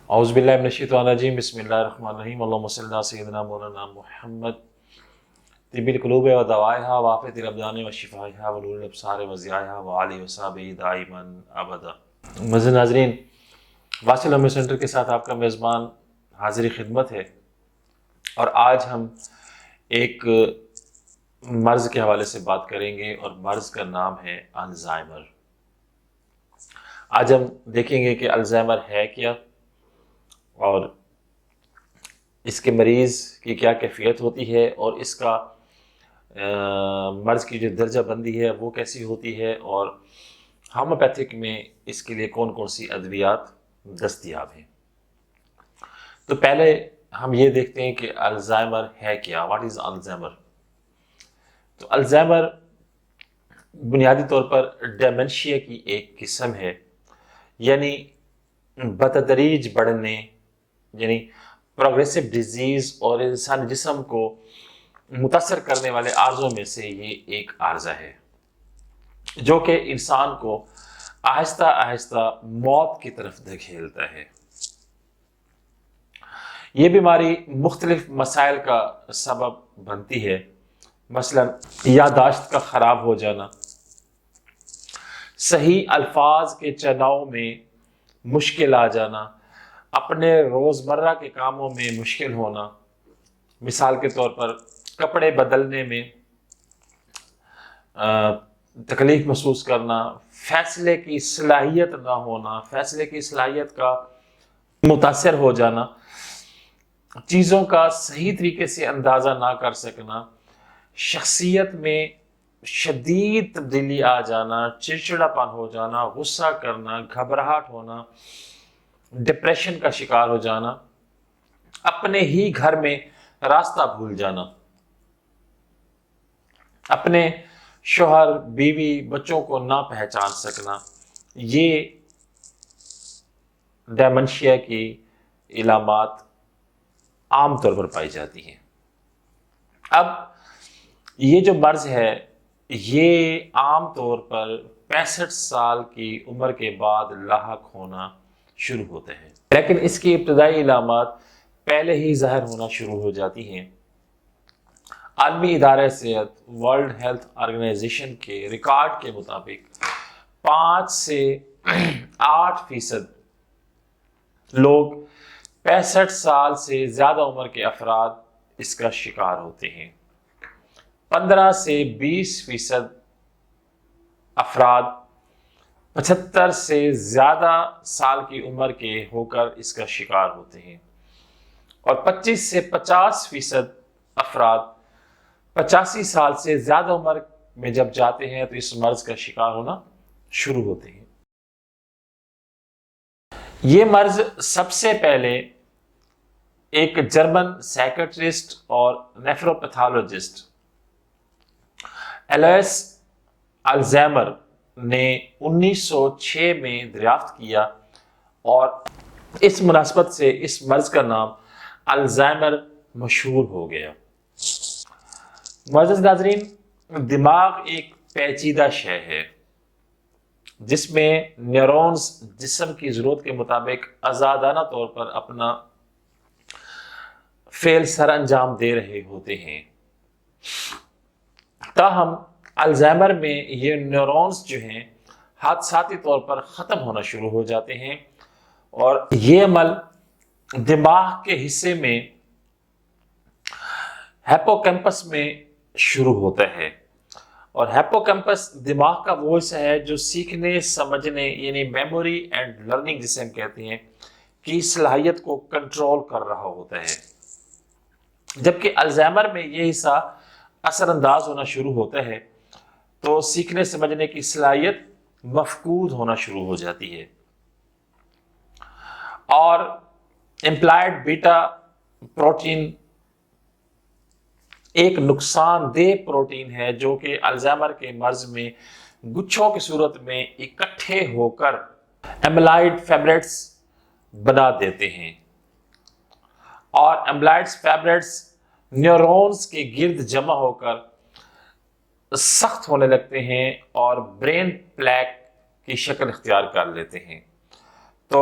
اعوذ باللہ من الشیطان الرجیم بسم اللہ الرحمن الرحیم اللہم صلی علی سیدنا مولانا محمد طب القلوب و دوائها وعافیت الابدان و شفائها و نور الابصار و ضیائها و آلہ و صحبہ دائما ابدا۔ معزز ناظرین، واصل ہمیں سینٹر کے ساتھ آپ کا میزبان حاضر خدمت ہے، اور آج ہم ایک مرض کے حوالے سے بات کریں گے، اور مرض کا نام ہے الزائمر۔ آج ہم دیکھیں گے کہ الزائمر ہے کیا، اور اس کے مریض کی کیا کیفیت ہوتی ہے، اور اس کا مرض کی جو درجہ بندی ہے وہ کیسی ہوتی ہے، اور ہومیوپیتھک میں اس کے لیے کون کون سی ادویات دستیاب ہیں۔ تو پہلے ہم یہ دیکھتے ہیں کہ الزائمر ہے کیا، واٹ از الزائمر۔ تو الزائمر بنیادی طور پر ڈیمنشیا کی ایک قسم ہے، یعنی بتدریج بڑھنے، یعنی پروگریسو ڈیزیز اور انسانی جسم کو متاثر کرنے والے عارضوں میں سے یہ ایک عارضہ ہے، جو کہ انسان کو آہستہ آہستہ موت کی طرف دھکیلتا ہے۔ یہ بیماری مختلف مسائل کا سبب بنتی ہے، مثلا یادداشت کا خراب ہو جانا، صحیح الفاظ کے چناؤ میں مشکل آ جانا، اپنے روزمرہ کے کاموں میں مشکل ہونا، مثال کے طور پر کپڑے بدلنے میں تکلیف محسوس کرنا، فیصلے کی صلاحیت نہ ہونا، فیصلے کی صلاحیت کا متاثر ہو جانا، چیزوں کا صحیح طریقے سے اندازہ نہ کر سکنا، شخصیت میں شدید تبدیلی آ جانا، چڑچڑا پن ہو جانا، غصہ کرنا، گھبراہٹ ہونا، ڈپریشن کا شکار ہو جانا، اپنے ہی گھر میں راستہ بھول جانا، اپنے شوہر، بیوی، بچوں کو نہ پہچان سکنا، یہ ڈیمنشیا کی علامات عام طور پر پائی جاتی ہیں۔ اب یہ جو مرض ہے یہ عام طور پر 65 سال کی عمر کے بعد لاحق ہونا شروع ہوتے ہیں، لیکن اس کی ابتدائی علامات پہلے ہی ظاہر ہونا شروع ہو جاتی ہیں۔ عالمی ادارہ صحت ورلڈ ہیلتھ آرگنائزیشن کے ریکارڈ کے مطابق 5 سے 8% لوگ 65 سال سے زیادہ عمر کے افراد اس کا شکار ہوتے ہیں۔ 15 سے 20% افراد 75 سے زیادہ سال کی عمر کے ہو کر اس کا شکار ہوتے ہیں، اور 25 سے 50% افراد 85 سال سے زیادہ عمر میں جب جاتے ہیں تو اس مرض کا شکار ہونا شروع ہوتے ہیں۔ یہ مرض سب سے پہلے ایک جرمن سائیکٹرسٹ اور نیفروپیتھولوجسٹ ایلوئس الزائمر نے 1906 میں دریافت کیا، اور اس مناسبت سے اس مرض کا نام الزائمر مشہور ہو گیا۔ معزز ناظرین، دماغ ایک پیچیدہ شے ہے جس میں نیورونز جسم کی ضرورت کے مطابق آزادانہ طور پر اپنا فعل سر انجام دے رہے ہوتے ہیں۔ تاہم الزائمر میں یہ نیورونز جو ہیں حادثاتی طور پر ختم ہونا شروع ہو جاتے ہیں، اور یہ عمل دماغ کے حصے میں ہیپوکیمپس میں شروع ہوتا ہے، اور ہیپوکیمپس دماغ کا وہ حصہ ہے جو سیکھنے، سمجھنے، یعنی میموری اینڈ لرننگ جسے ہم کہتے ہیں، کی صلاحیت کو کنٹرول کر رہا ہوتا ہے، جبکہ الزائمر میں یہ حصہ اثر انداز ہونا شروع ہوتا ہے تو سیکھنے سمجھنے کی صلاحیت مفقود ہونا شروع ہو جاتی ہے۔ اور امپلائڈ بیٹا پروٹین ایک نقصان دہ پروٹین ہے جو کہ الزائمر کے مرض میں گچھوں کی صورت میں اکٹھے ہو کر ایملائڈ فائبریٹس بنا دیتے ہیں، اور ایملائڈ فائبریٹس نیورونز کے گرد جمع ہو کر سخت ہونے لگتے ہیں اور برین پلیک کی شکل اختیار کر لیتے ہیں۔ تو